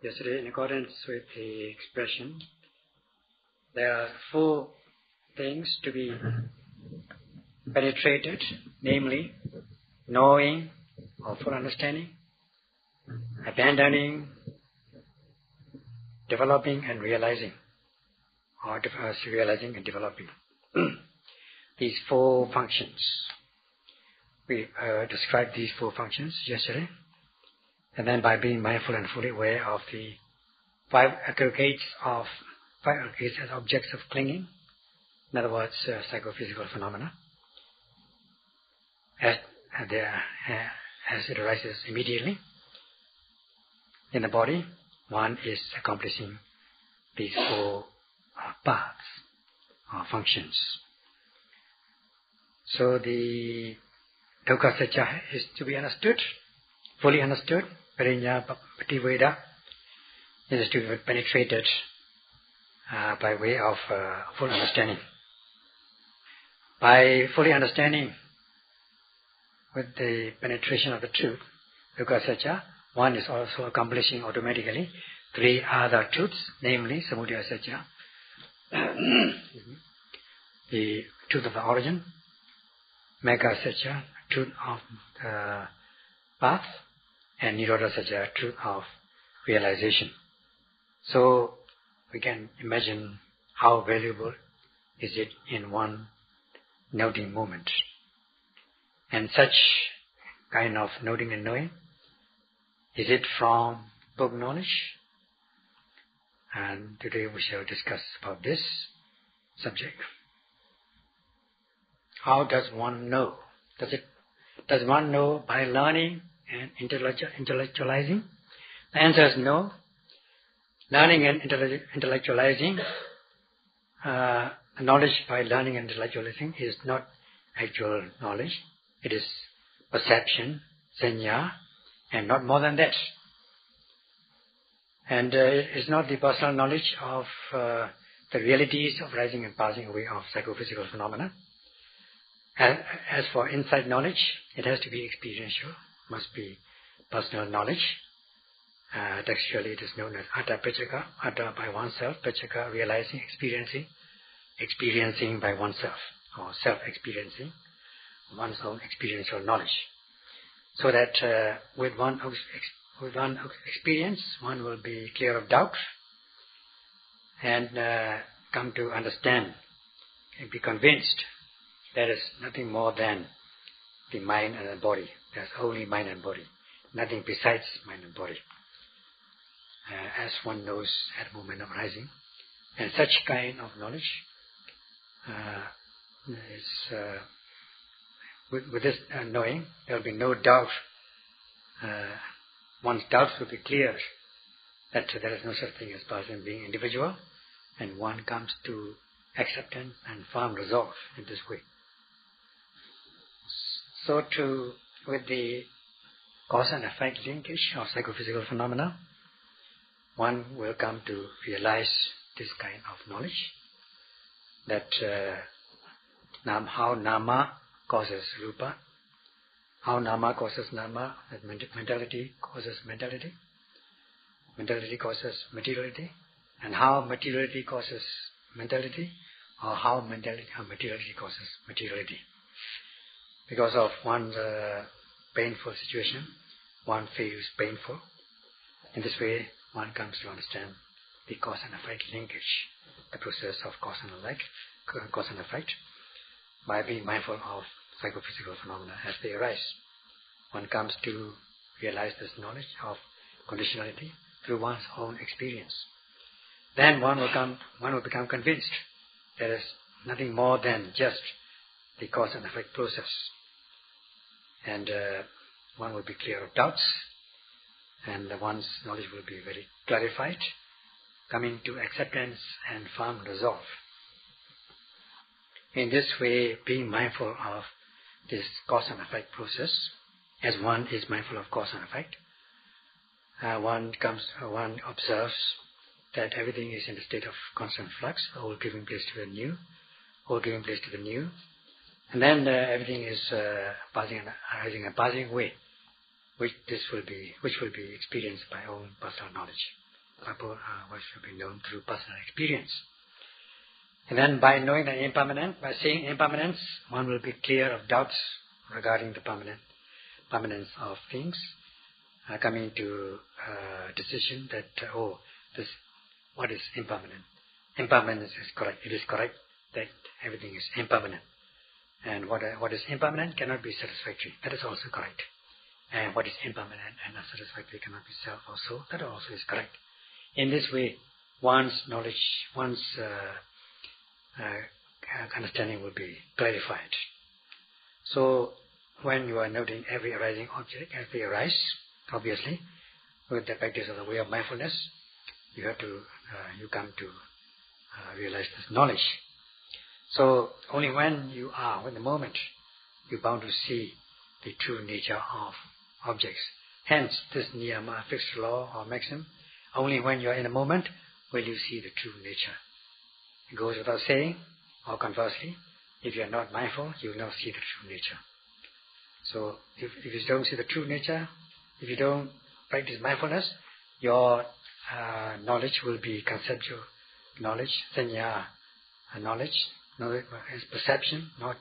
Yesterday, in accordance with the expression, there are 4 things to be penetrated, namely knowing or full understanding, abandoning, developing and realizing, or realizing and developing. These 4 functions. We described these 4 functions yesterday. And then by being mindful and fully aware of the 5 aggregates as objects of clinging, in other words, psychophysical phenomena, as it arises immediately in the body, one is accomplishing these 4 paths or functions. So the dukkha satya is to be understood, fully understood. Parinya Pativeda is to be penetrated by way of full understanding. By fully understanding with the penetration of the truth, dukkha satya, one is also accomplishing automatically 3 other truths, namely samudaya satya, the truth of the origin, Magga satya, truth of the path, and Nirodha satya, truth of realization. So we can imagine how valuable is it in one noting moment. And such kind of noting and knowing, is it from book knowledge? And today we shall discuss about this subject. How does one know? Does one know by learning and intellectualizing? The answer is no. Learning and intellectualizing, knowledge by learning and intellectualizing is not actual knowledge. It is perception, sanya, and not more than that. And it is not the personal knowledge of the realities of rising and passing away of psychophysical phenomena. As for insight knowledge, it has to be experiential, must be personal knowledge. Textually it is known as atta pachaka, atta by oneself, pachaka realizing, experiencing by oneself, or self-experiencing, one's own experiential knowledge. So that with one experience, one will be clear of doubt and come to understand and be convinced there is nothing more than the mind and the body. There's only mind and body, nothing besides mind and body, as one knows at the moment of rising. And such kind of knowledge is with this knowing, there will be no doubt. One's doubts will be cleared that there is no such thing as person being individual, and one comes to acceptance and firm resolve in this way. So too, with the cause and effect linkage of psychophysical phenomena, one will come to realize this kind of knowledge, that how nama causes rupa, how nama causes nama, that mentality causes mentality, mentality causes materiality, and how materiality causes mentality, or how materiality causes materiality. Because of one's painful situation, one feels painful. In this way, one comes to understand the cause and effect linkage, the process of cause and effect, by being mindful of psychophysical phenomena as they arise. One comes to realize this knowledge of conditionality through one's own experience. Then one will become convinced there is nothing more than just the cause and effect process. And one will be clear of doubts, and one's knowledge will be very clarified, coming to acceptance and firm resolve. In this way, being mindful of this cause and effect process, as one is mindful of cause and effect, one observes that everything is in a state of constant flux, all giving place to the new, and then everything is passing and arising and passing away, which will be experienced by own personal knowledge. what should be known through personal experience. And then by knowing the impermanent, by seeing impermanence, one will be clear of doubts regarding the permanence of things, coming to a decision that, what is impermanent? Impermanence is correct. It is correct that everything is impermanent. And what is impermanent cannot be satisfactory. That is also correct. And what is impermanent and unsatisfactory cannot be self also. That also is correct. In this way, one's knowledge, one's understanding will be clarified. So, when you are noting every arising object as they arise, obviously, with the practice of the way of mindfulness, you come to realize this knowledge. So, only when you are, in the moment, you're bound to see the true nature of objects. Hence, this niyama, fixed law or maxim, only when you are in a moment will you see the true nature. It goes without saying, or conversely, if you are not mindful, you will not see the true nature. So, if you don't see the true nature, if you don't practice mindfulness, your knowledge will be conceptual knowledge, sanya knowledge is perception, not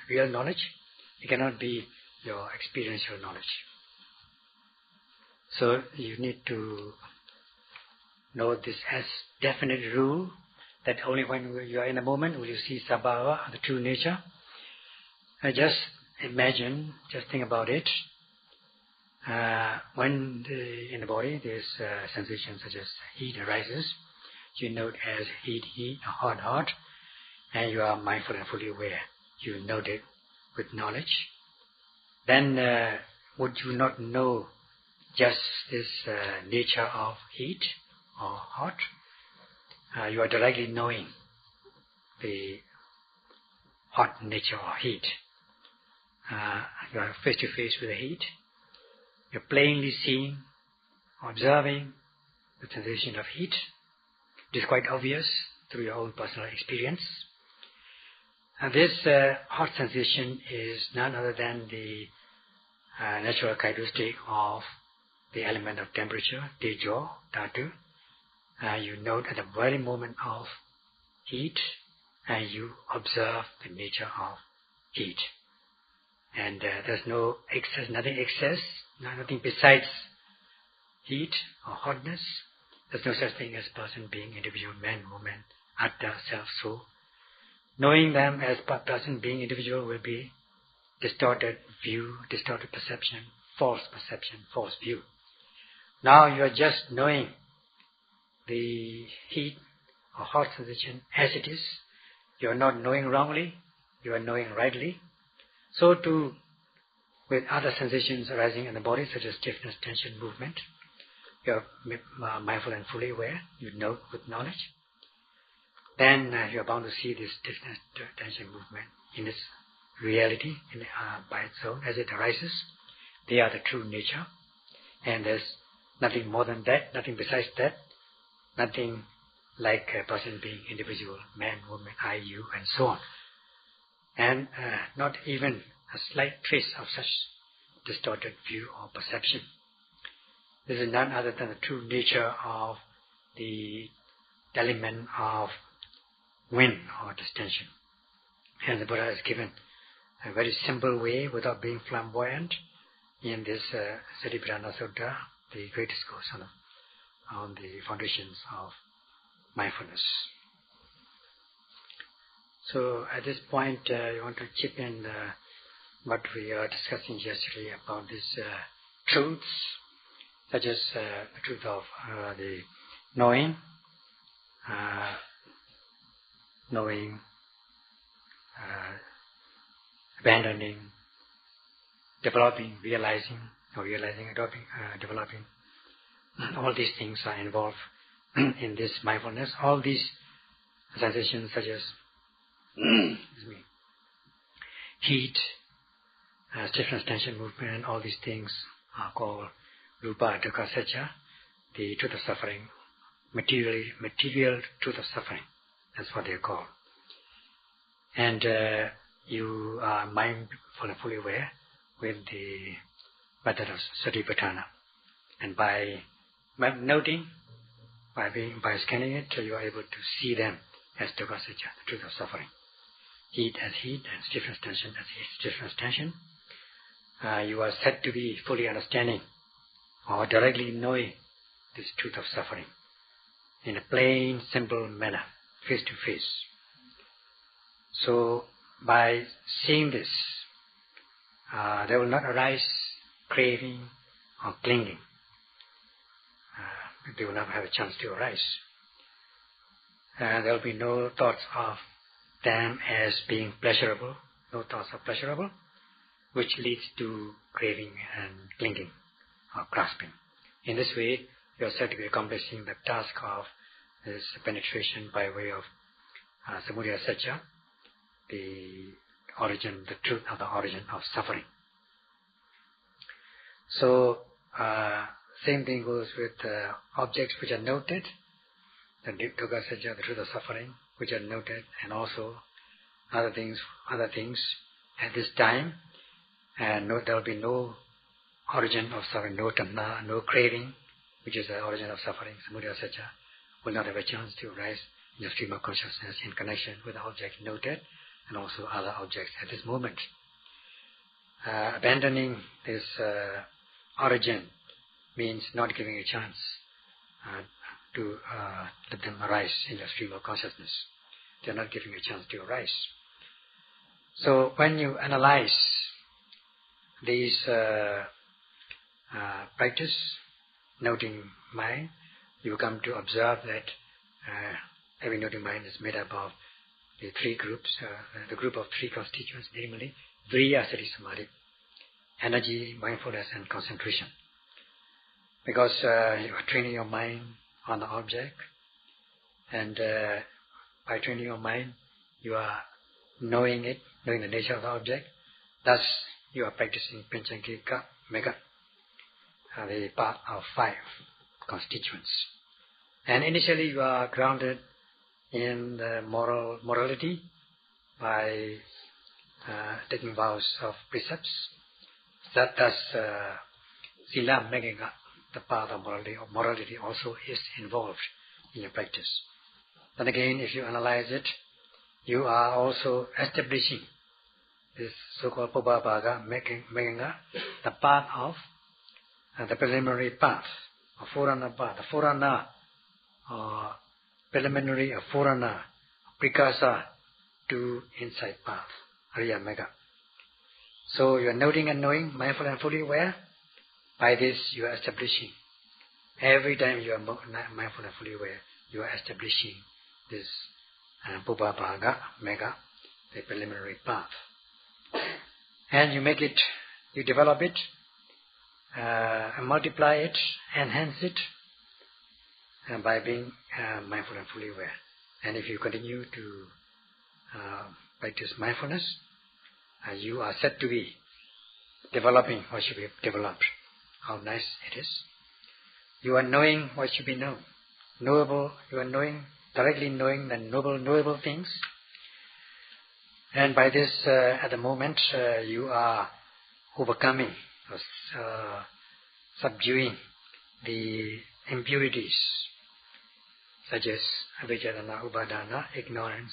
real knowledge. It cannot be your experiential knowledge. So you need to know this as definite rule, that only when you are in a moment will you see sabhava, the true nature. Just imagine, just think about it. When in the body there's sensations such as heat arises, you note as heat, hot, and you are mindful and fully aware. You note it with knowledge. Then would you not know just this nature of heat or hot? You are directly knowing the hot nature or heat. You are face to face with the heat. You're plainly seeing, observing the sensation of heat. It is quite obvious through your own personal experience. And this hot sensation is none other than the natural characteristic of the element of temperature, tejo, dhatu. You note at the very moment of heat, and you observe the nature of heat. And there's no excess, nothing excess, nothing besides heat or hotness. There's no such thing as person, being, individual, man, woman, atta, self, soul. Knowing them as person, being, individual will be distorted view, distorted perception, false view. Now you are just knowing the heat or hot sensation as it is. You are not knowing wrongly, you are knowing rightly. So too with other sensations arising in the body, such as stiffness, tension, movement, you are mindful and fully aware, you know with knowledge. Then you are bound to see this stiffness, tension, movement in its reality, by its own, as it arises. They are the true nature, and there's nothing more than that, nothing besides that, nothing like a person, being, individual, man, woman, I, you, and so on. And not even a slight trace of such distorted view or perception. This is none other than the true nature of the element of wind or distension. And the Buddha has given a very simple way, without being flamboyant, in this Satipatthana Sutta, the great discourse on the foundations of mindfulness. So at this point, I want to chip in what we are discussing yesterday about these truths, such as the truth of the knowing, abandoning, developing, realizing, adopting, developing. All these things are involved in this mindfulness. All these sensations, such as heat, stiffness, tension, movement, all these things are called rupa, dukkha, satya, the truth of suffering, material truth of suffering. That's what they are called. And you are mindful and fully aware with the method of Satipatthana. And by noting By scanning it, you are able to see them as dukkha satya, the truth of suffering. Heat as heat and stiffness tension as stiffness tension. You are said to be fully understanding or directly knowing this truth of suffering in a plain, simple manner, face to face. So, by seeing this, there will not arise craving or clinging. They will not have a chance to arise. There will be no thoughts of them as being pleasurable, no thoughts of pleasurable, which leads to craving and clinging or grasping. In this way, you are said to be accomplishing the task of this penetration by way of samudaya satya, the origin, the truth of the origin of suffering. So, same thing goes with objects which are noted, the dukkha satya, the truth of suffering, which are noted, and also other things at this time, and there will be no origin of suffering, no tanha, no craving, which is the origin of suffering. Samudaya satya will not have a chance to arise in the stream of consciousness in connection with the object noted and also other objects at this moment. Abandoning this origin means not giving a chance to let them arise in the stream of consciousness. They are not giving a chance to arise. So when you analyze these practice, noting mind, you come to observe that every noting mind is made up of the three groups, the group of three constituents, namely Viriya, Sati, Samadhi, energy, mindfulness, and concentration. Because you are training your mind on the object, and by training your mind, you are knowing it, knowing the nature of the object. Thus, you are practicing Panchangika Magga, the part of 5 constituents. And initially, you are grounded in the morality by taking vows of precepts. Thus, Sila Magga, the path of morality also is involved in your practice. Then again, if you analyze it, you are also establishing this so-called Pubbabhaga, Magga, the path of the preliminary path, a forerunner path, the forerunner, preliminary, a forerunner, precursor to insight path, Ariya Magga. So you are noting and knowing, mindful and fully aware. By this you are establishing. Every time you are mindful and fully aware, you are establishing this Pubbabhaga, Magga, the preliminary path. And you make it, you develop it, and multiply it, enhance it, by being mindful and fully aware. And if you continue to practice mindfulness, you are said to be developing what should be developed. How nice it is. You are knowing what should be known. Knowable, you are knowing, directly knowing the knowable things. And by this, at the moment, you are overcoming, subduing the impurities, such as avijjana, upadana, ignorance,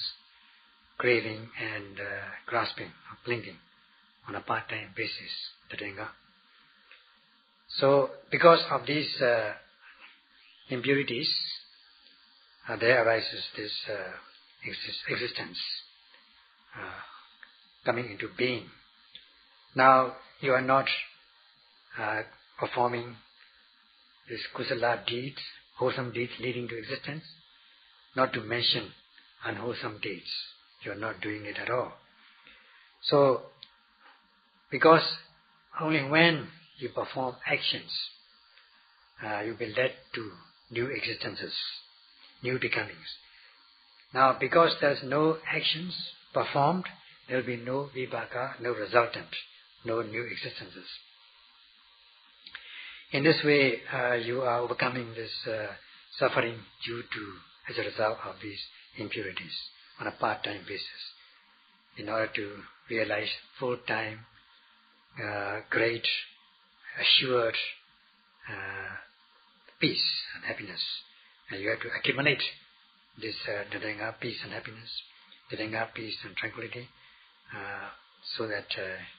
craving, and grasping or clinging on a part-time basis, tadanga. So, because of these impurities, there arises this existence coming into being. Now, you are not performing these kusala deeds, wholesome deeds leading to existence, not to mention unwholesome deeds. You are not doing it at all. So, because only when you perform actions, you will lead to new existences, new becomings. Now, because there is no actions performed, there will be no vipaka, no resultant, no new existences. In this way, you are overcoming this suffering due to, as a result of these impurities on a part-time basis, in order to realize full-time, great, assured peace and happiness And you have to accumulate this Dhamma, peace and happiness, Dhamma, peace and tranquility, so that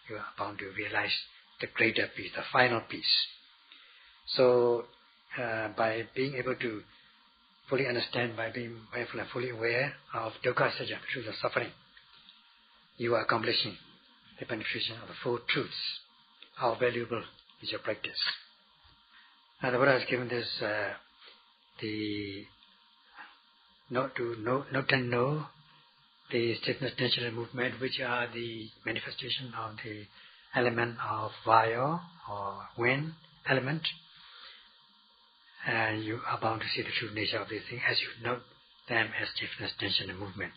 you are bound to realize the greater peace, the final peace. So, by being able to fully understand, by being mindful and fully aware of dukkha sajja, the truth of suffering, you are accomplishing the penetration of the four truths. How valuable is your practice? Now the Buddha has given this note to know the stiffness, tension and movement, which are the manifestation of the element of vayu or wind element. And you are bound to see the true nature of these things as you note them as stiffness, tension and movement.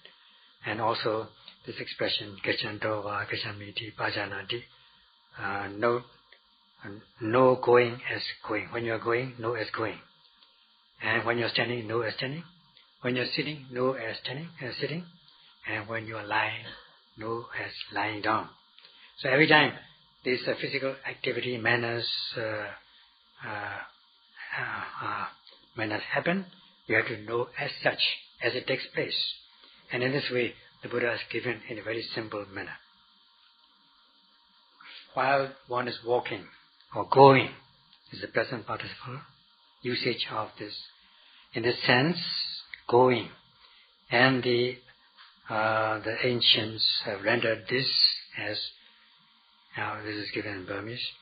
And also this expression, gachanto va gachamiti bhajanati, note, know going as going. When you are going, know as going. And when you are standing, know as standing. When you are sitting, know as standing, as sitting. And when you are lying, know as lying down. So every time this physical activity, manners happen, you have to know as such, as it takes place. And in this way, the Buddha has given in a very simple manner. While one is walking or going, is the present participle usage of this. In this sense, going, and the ancients have rendered this as, now this is given in Burmese,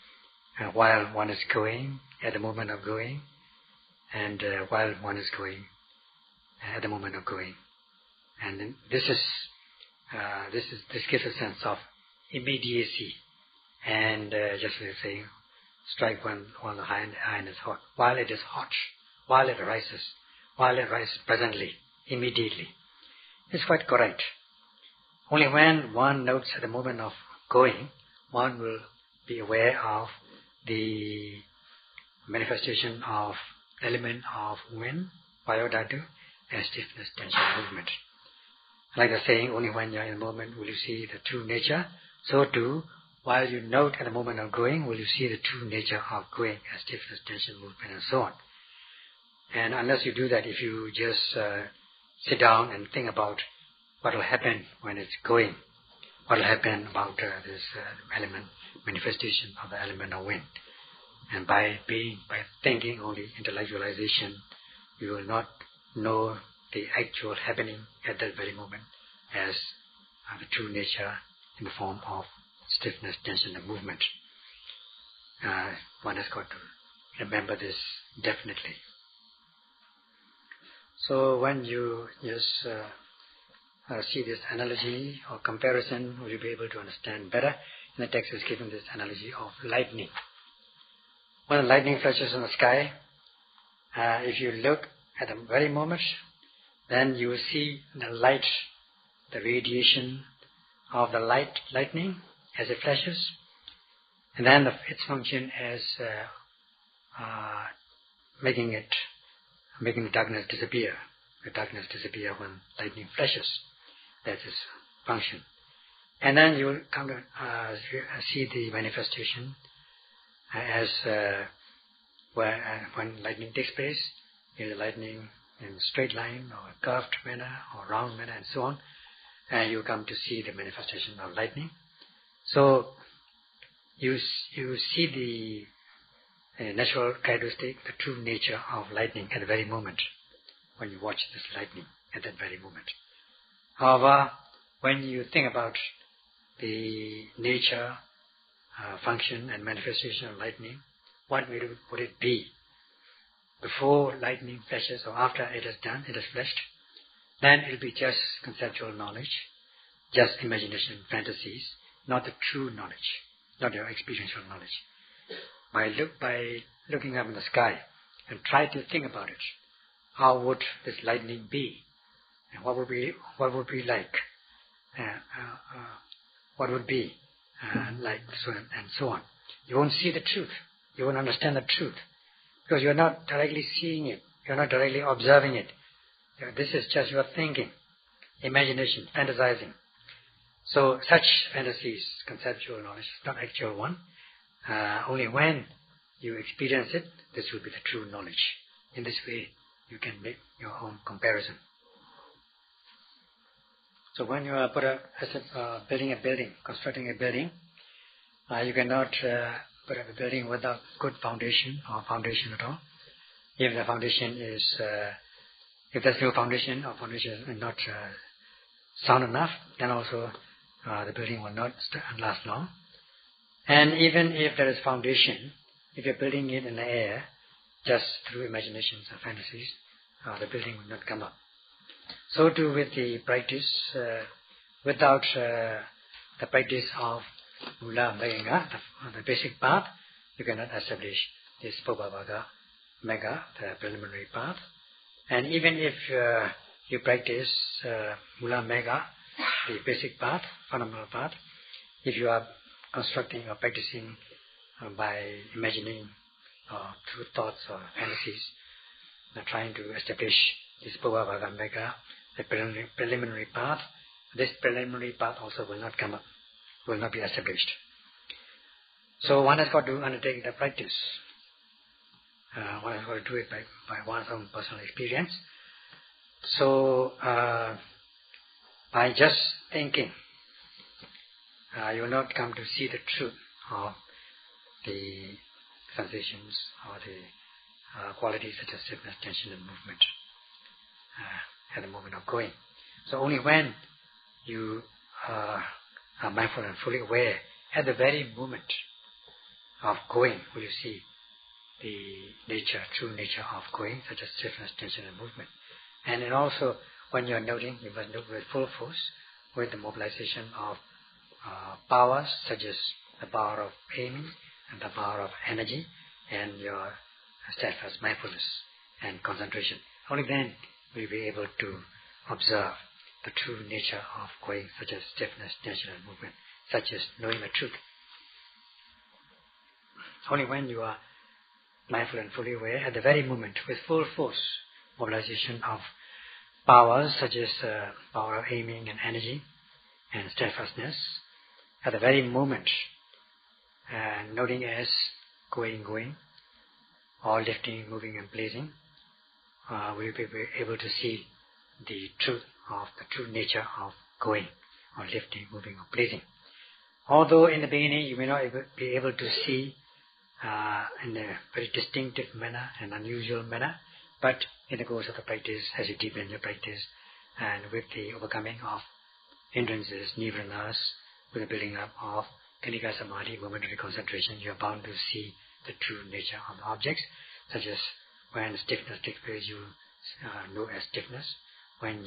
while one is going, at the moment of going, and while one is going, at the moment of going. And this gives a sense of immediacy, and just like saying, strike one on the iron is hot. While it is hot, while it rises presently, immediately. It's quite correct. Only when one notes at the moment of going, one will be aware of the manifestation of element of wind, vayodhatu, and stiffness, tension, movement. Like the saying, only when you are in the moment will you see the true nature. So too, while you note at the moment of going, will you see the true nature of going as stiffness, tension, movement, and so on. And unless you do that, if you just sit down and think about what will happen when it's going, what will happen about this element, manifestation of the element of wind. And by thinking only, intellectualization, you will not know the actual happening at that very moment as the true nature in the form of stiffness, tension and movement. One has got to remember this definitely. So when you just see this analogy or comparison, will you be able to understand better? In the text is given this analogy of lightning. When lightning flashes in the sky, if you look at the very moment, then you will see the light, the radiation of the lightning as it flashes, and then its function as making the darkness disappear. The darkness disappear when lightning flashes. That's its function. And then you will come to see the manifestation as when lightning takes place, either lightning in a straight line or a curved manner or round manner and so on, and you come to see the manifestation of lightning. So you see the natural characteristic, the true nature of lightning at the very moment when you watch this lightning at that very moment. However, when you think about the nature, function and manifestation of lightning, what would it be? Before lightning flashes or after it is done, it is flashed, then it will be just conceptual knowledge, just imagination, fantasies, not the true knowledge, not your experiential knowledge. By looking up in the sky and try to think about it, how would this lightning be? And what would be like? What would be like, so and so on. You won't see the truth. You won't understand the truth because you're not directly seeing it. You're not directly observing it. This is just your thinking, imagination, fantasizing. So such fantasies, conceptual knowledge, not actual one. Only when you experience it, this will be the true knowledge. In this way, you can make your own comparison. So when you are building a building, constructing a building, you cannot put up a building without good foundation or foundation at all. If the foundation is, if there's no foundation or foundation is not sound enough, then also the building will not last long. And even if there is foundation, if you're building it in the air, just through imaginations or fantasies, the building will not come up. So too with the practice, without the practice of Mula Magga, the basic path, you cannot establish this Pubbabhaga, Magga, the preliminary path. And even if you practice Mula Magga, the basic path, fundamental path, if you are constructing or practicing by imagining or through thoughts or fantasies, trying to establish this Pubbabhaga Magga, the preliminary path, this preliminary path also will not come up, will not be established. So one has got to undertake the practice. One has got to do it by one's own personal experience. So by just thinking, you will not come to see the truth of the sensations or the qualities such as stiffness, tension and movement at the moment of going. So only when you are mindful and fully aware at the very moment of going will you see the nature, true nature of going, such as stiffness, tension and movement. And then also when you are noting, you must note with full force, with the mobilization of powers such as the power of aiming and the power of energy and your steadfast mindfulness and concentration. Only then will you be able to observe the true nature of going, such as stiffness, tension and movement, such as knowing the truth. Only when you are mindful and fully aware at the very moment with full force, mobilization of powers such as power of aiming and energy and steadfastness, at the very moment, noting as going, or lifting, moving and placing, will you be able to see the truth of the true nature of going, or lifting, moving or placing. Although in the beginning you may not be able to see in a very distinctive manner, an unusual manner, but in the course of the practice, as you deepen your practice, and with the overcoming of hindrances, nivranas, with the building up of Kanika Samadhi, momentary concentration, you are bound to see the true nature of the objects, such as when stiffness takes place, you know as stiffness. When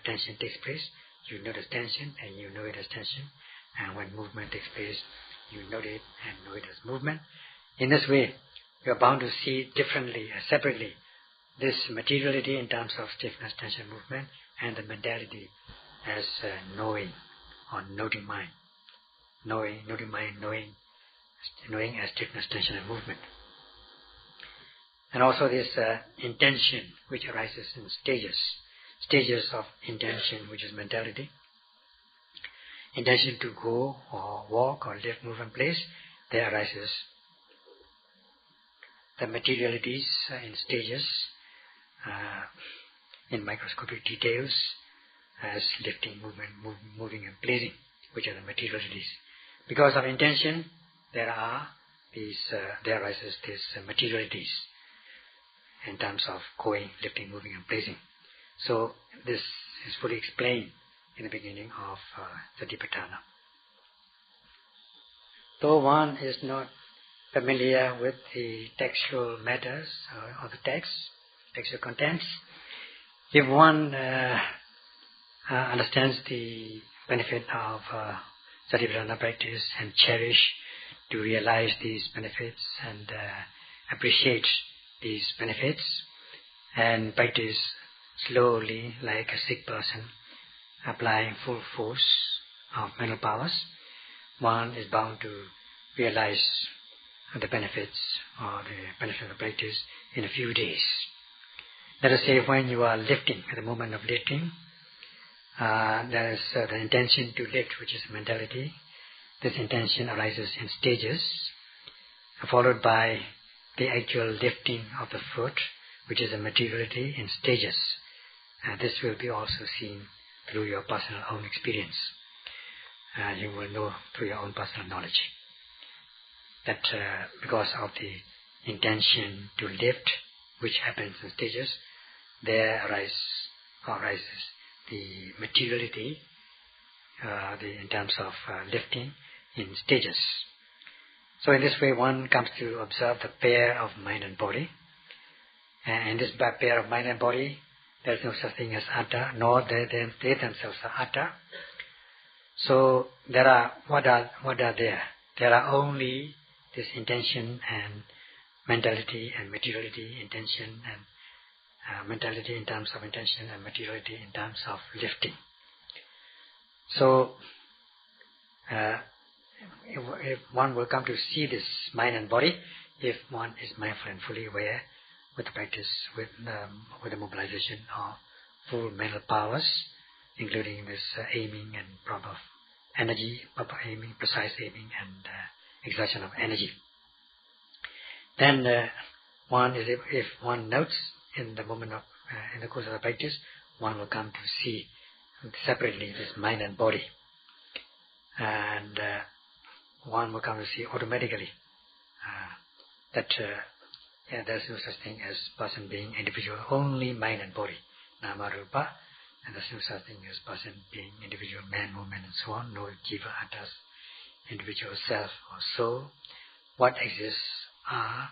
tension takes place, you notice tension and you know it as tension. And when movement takes place, you note it and know it as movement. In this way, you are bound to see differently, separately, this materiality in terms of stiffness, tension, movement, and the mentality as knowing or noting mind. Noting mind, knowing as stiffness, tension and movement. And also this intention which arises in stages of intention, which is mentality. Intention to go or walk or live, move and place, there arises the materialities in stages, in microscopic details, as lifting, moving and placing, which are the materialities. Because of intention, there arises these materialities in terms of going, lifting, moving and placing. So this is fully explained in the beginning of Satipatthana. Though one is not familiar with the textual matters or the textual contents, if one understands the benefit of Satipatthana practice and cherish to realize these benefits and appreciate these benefits and practice slowly like a sick person, applying full force of mental powers, one is bound to realize the benefits or the benefit of the practice in a few days. Let us say when you are lifting, at the moment of lifting, there is the intention to lift, which is mentality. This intention arises in stages, followed by the actual lifting of the foot, which is a materiality in stages. This will be also seen through your personal own experience. You will know through your own personal knowledge that because of the intention to lift, which happens in stages, there arises the materiality in terms of lifting in stages. So in this way one comes to observe the pair of mind and body. And in this pair of mind and body, there is no such thing as atta, nor they themselves are atta. So there are what are there? There are only this intention and mentality and materiality, intention and mentality in terms of intention and materiality in terms of lifting. So if one will come to see this mind and body, if one is mindful and fully aware with the practice, with the mobilization of full mental powers, including this aiming and proper energy, proper aiming, precise aiming and exertion of energy. Then one is, if one notes in the moment of, in the course of the practice, one will come to see separately this mind and body. And one will come to see automatically that there is no such thing as person being individual, only mind and body, nama rupa, and there is no such thing as person being individual, man, woman and so on, no jiva, attas, individual self or soul. What exists are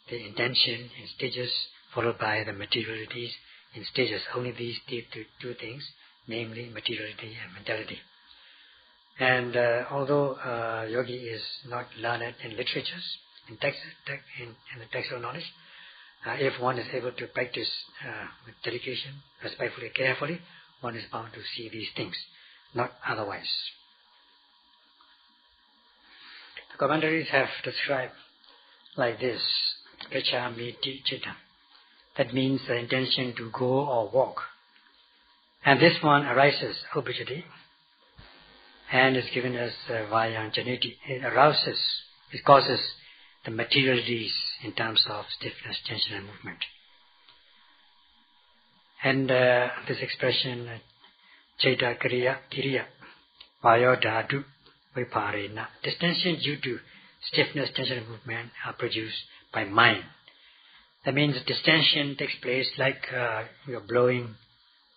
the intention in stages followed by the materialities in stages. Only these two things, namely materiality and mentality. And although yogi is not learned in literatures, in the textual knowledge, if one is able to practice with dedication, respectfully, carefully, one is bound to see these things, not otherwise. The commentaries have described like this: Gacchami Citta. That means the intention to go or walk. And this one arises habitually and is given as Vayanjaniti. It arouses, it causes the materialities in terms of stiffness, tension and movement. And this expression, Chaita Kiriya, Vayodhatu Viparena, distension due to stiffness, tension and movement are produced by mind. That means distension takes place like you're blowing,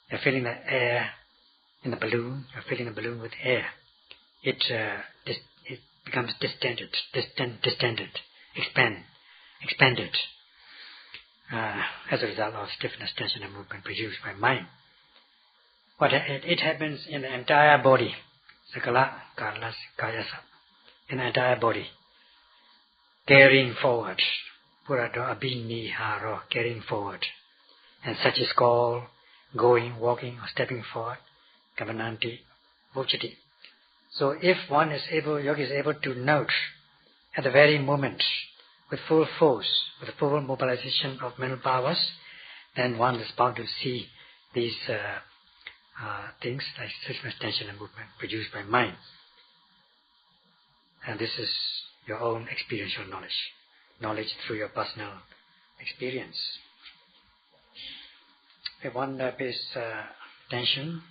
you're filling the air in the balloon, you're filling the balloon with air. It becomes distended, expanded as a result of stiffness, tension and movement produced by mind. But it happens in the entire body, Sakala Karlas Kayasa, in the entire body, carrying forward, Purado Abhini Haro, carrying forward. And such is called going, walking or stepping forward, Kavananti Vochiti. So if one is able, yogi is able to note at the very moment with full force, with the full mobilization of mental powers, then one is bound to see these things like stiffness, tension and movement produced by mind. And this is your own experiential knowledge through your personal experience. If one pays attention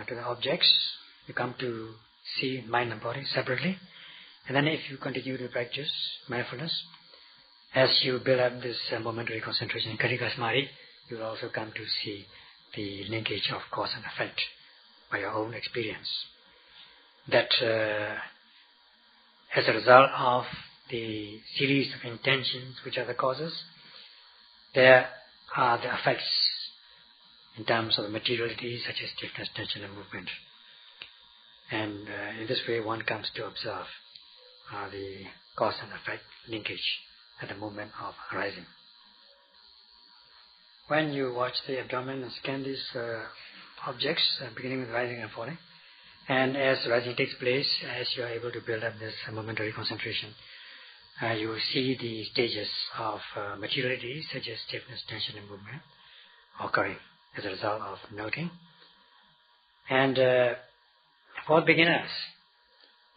to the objects, you come to see mind and body separately. And then if you continue to practice mindfulness, as you build up this momentary concentration in Karika Samadhi, you will also come to see the linkage of cause and effect by your own experience. That as a result of the series of intentions which are the causes, there are the effects in terms of the materiality such as stiffness, tension and movement. And in this way one comes to observe the cause and effect linkage at the moment of arising. When you watch the abdomen and scan these objects, beginning with rising and falling, and as rising takes place, as you are able to build up this momentary concentration, you will see the stages of materiality such as stiffness, tension and movement occurring as a result of noting. And for beginners,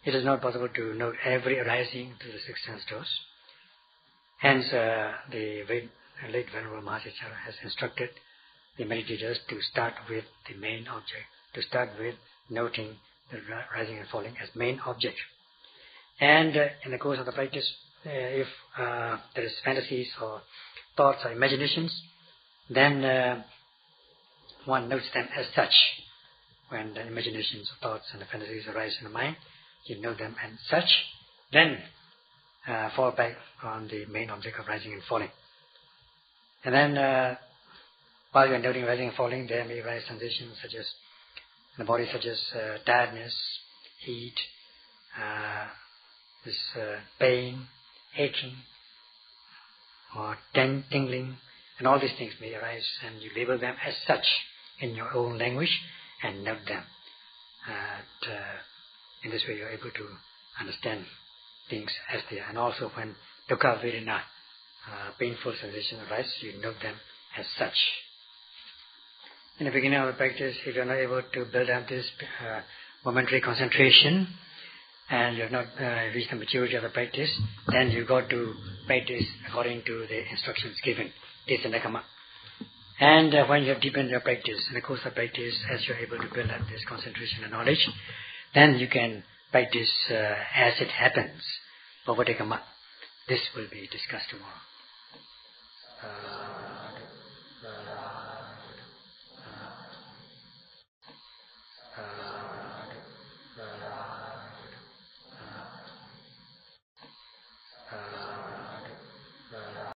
it is not possible to note every arising through the six sense doors. Hence, the late Venerable Master has instructed the meditators to start with the main object, to start with noting the rising and falling as main object. And in the course of the practice, if there is fantasies or thoughts or imaginations, then one notes them as such. When the imaginations, thoughts and the fantasies arise in the mind, you know them as such, then fall back on the main object of rising and falling. And then while you are noting rising and falling, there may arise sensations such as in the body, such as tiredness, heat, pain, aching, or tingling, and all these things may arise, and you label them as such in your own language and note them. In this way you are able to understand things as they are. And also when dukkha vedana, painful sensations arise, you note them as such. In the beginning of the practice, if you are not able to build up this momentary concentration, and you have not reached the maturity of the practice, then you got to practice according to the instructions given. And when you have deepened your practice, in the course of practice, as you are able to build up this concentration and knowledge, then you can practice as it happens. This will be discussed tomorrow.